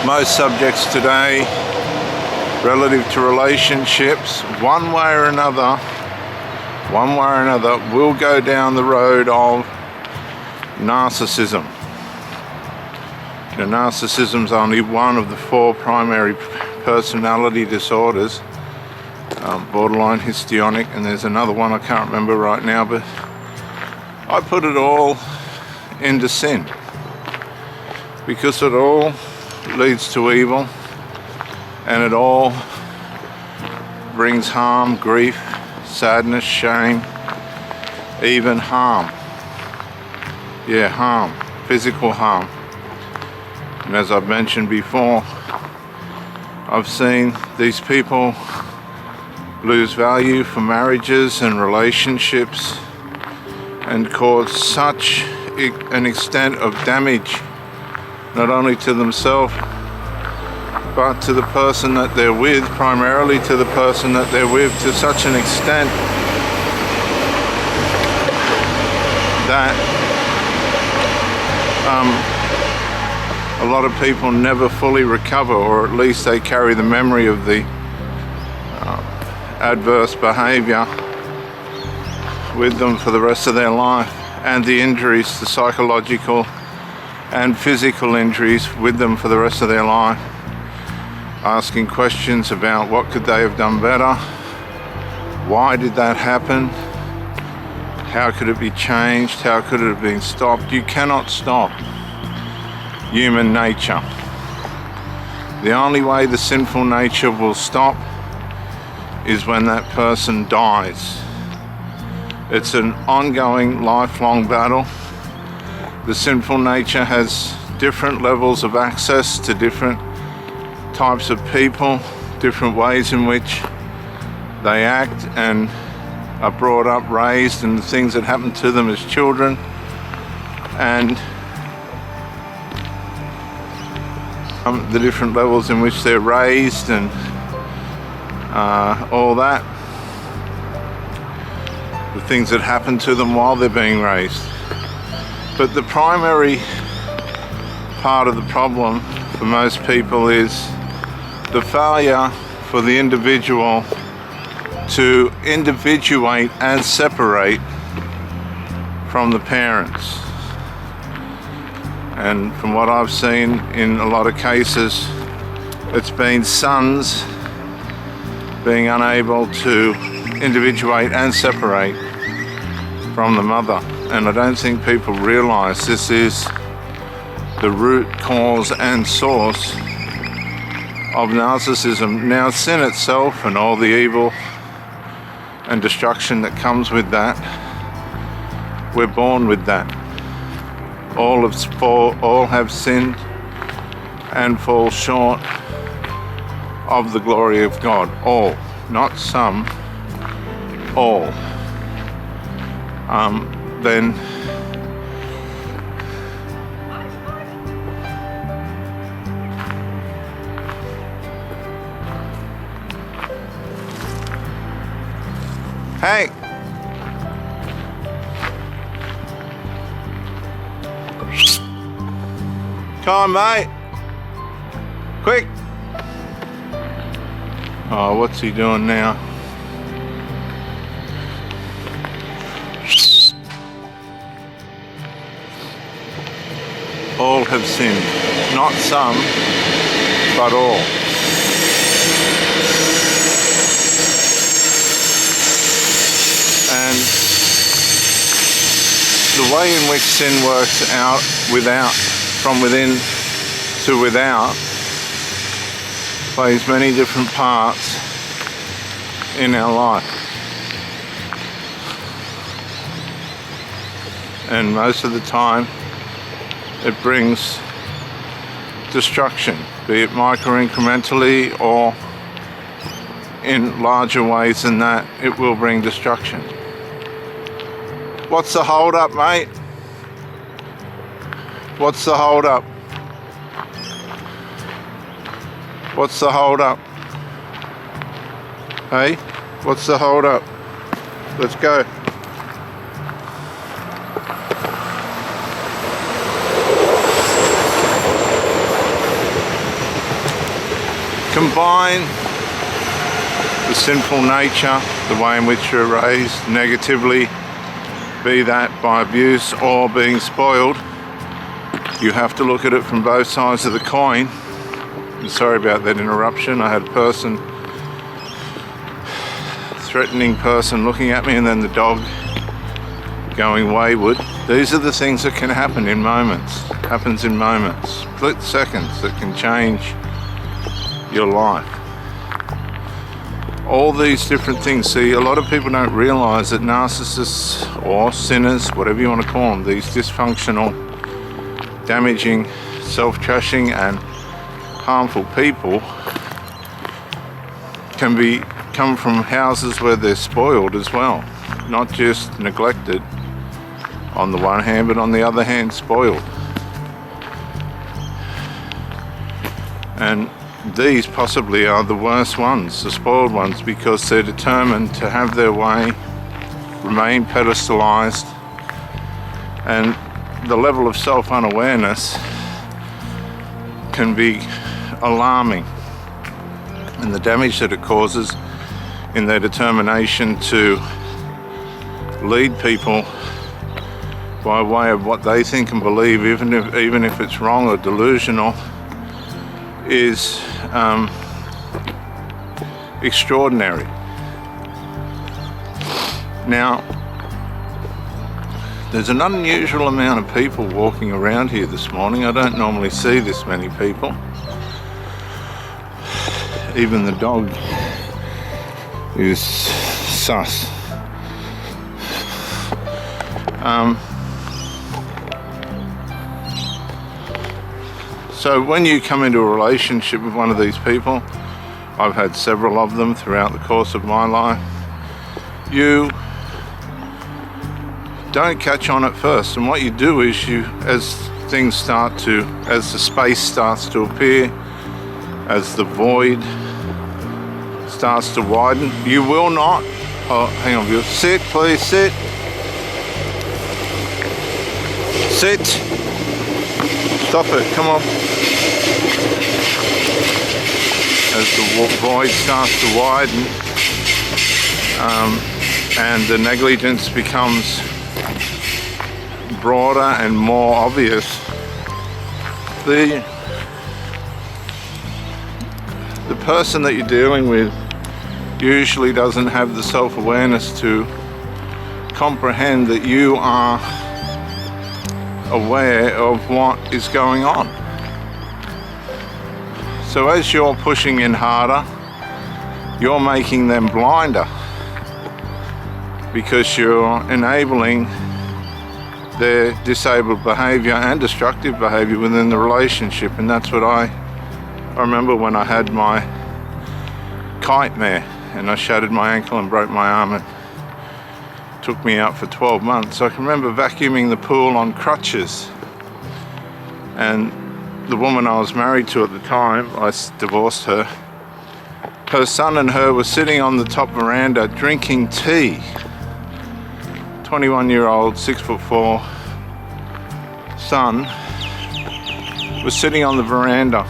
most subjects today relative to relationships, one way or another, will go down the road of narcissism. Narcissism is only one of the 4 primary personality disorders, borderline histrionic, and there's another one I can't remember right now, but I put it all into sin because it all leads to evil and it all brings harm, grief, sadness, shame, even harm. Harm, physical harm. And as I've mentioned before, I've seen these people lose value for marriages and relationships and cause such an extent of damage, not only to themselves, but to the person that they're with, primarily to the person that they're with, to such an extent that a lot of people never fully recover, or at least they carry the memory of the adverse behavior with them for the rest of their life, and the injuries, the psychological and physical injuries with them for the rest of their life, asking questions about what could they have done better, why did that happen, how could it be changed, how could it have been stopped. You cannot stop human nature. The only way the sinful nature will stop is when that person dies. It's an ongoing, lifelong battle. The sinful nature has different levels of access to different types of people, different ways in which they act and are brought up, raised, and the things that happen to them as children, and the different levels in which they're raised, and all that, the things that happen to them while they're being raised. But the primary part of the problem for most people is the failure for the individual to individuate and separate from the parents. And from what I've seen in a lot of cases, it's been sons being unable to individuate and separate from the mother. And I don't think people realize this is the root cause and source of narcissism. Now, sin itself and all the evil and destruction that comes with that, we're born with that. All have sinned and fall short of the glory of God. All, not some, all. Then hey, come on, mate, quick. Oh, what's he doing now? All have sinned, not some, but all. And the way in which sin works out from within to without plays many different parts in our life. And most of the time it brings destruction, be it micro-incrementally or in larger ways than that. It will bring destruction. What's the hold up, mate? What's the hold up? What's the hold up? Hey, what's the hold up? Let's go. Combine the sinful nature, the way in which you're raised negatively, be that by abuse or being spoiled. You have to look at it from both sides of the coin. I'm sorry about that interruption. I had a person, threatening person, looking at me, and then the dog going wayward. These are the things that can happen in moments. Happens in moments, split seconds, that can change your life. All these different things. See, a lot of people don't realize that narcissists or sinners, whatever you want to call them, these dysfunctional, damaging, self-trashing and harmful people can come from houses where they're spoiled as well, not just neglected on the one hand, but on the other hand spoiled. And these possibly are the worst ones, the spoiled ones, because they're determined to have their way, remain pedestalized, and the level of self-unawareness can be alarming, and the damage that it causes in their determination to lead people by way of what they think and believe, even if it's wrong or delusional, is extraordinary. Now, there's an unusual amount of people walking around here this morning. I don't normally see this many people. Even the dog is sus. So when you come into a relationship with one of these people, I've had several of them throughout the course of my life, you don't catch on at first. And what you do is as the space starts to appear, as the void starts to widen, you will not, hang on, you sit, please, sit. Sit. Stop it, come on. As the void starts to widen, and the negligence becomes broader and more obvious, the person that you're dealing with usually doesn't have the self-awareness to comprehend that you are aware of what is going on. So as you're pushing in harder, you're making them blinder, because you're enabling their disabled behavior and destructive behavior within the relationship. And that's what I remember when I had my kite mare and I shattered my ankle and broke my arm. It took me out for 12 months. I can remember vacuuming the pool on crutches, and the woman I was married to at the time, I divorced her, her son and her were sitting on the top veranda drinking tea. 21-year-old, 6'4" son was sitting on the veranda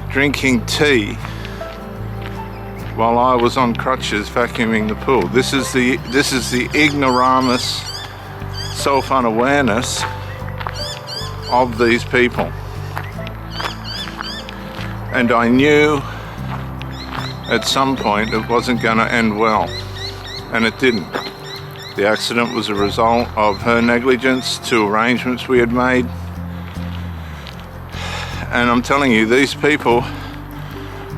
drinking tea while I was on crutches vacuuming the pool. This is the ignoramus, self-unawareness of these people. And I knew at some point it wasn't going to end well, and it didn't. The accident was a result of her negligence to arrangements we had made. And I'm telling you, these people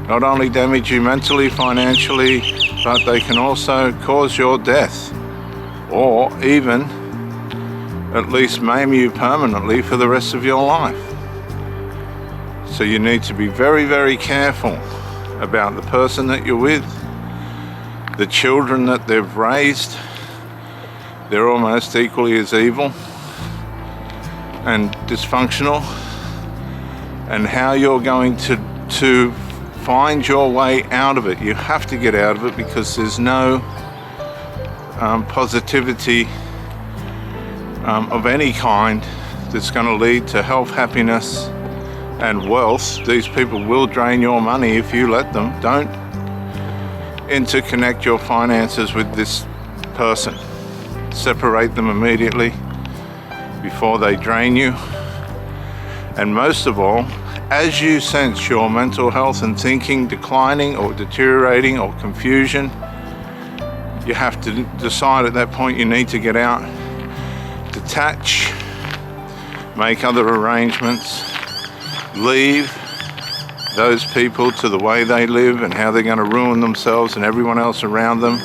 not only damage you mentally, financially, but they can also cause your death, or even at least maim you permanently for the rest of your life. So you need to be very, very careful about the person that you're with, the children that they've raised. They're almost equally as evil and dysfunctional, and how you're going to find your way out of it. You have to get out of it, because there's no positivity of any kind that's going to lead to health, happiness, and wealth. These people will drain your money if you let them. Don't interconnect your finances with this person. Separate them immediately before they drain you. And most of all, as you sense your mental health and thinking declining or deteriorating or confusion, you have to decide at that point you need to get out, detach, make other arrangements, leave those people to the way they live and how they're going to ruin themselves and everyone else around them.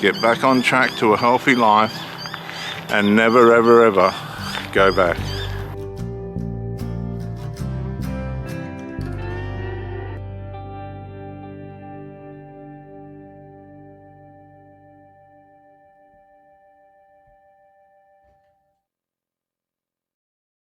Get back on track to a healthy life and never ever ever go back.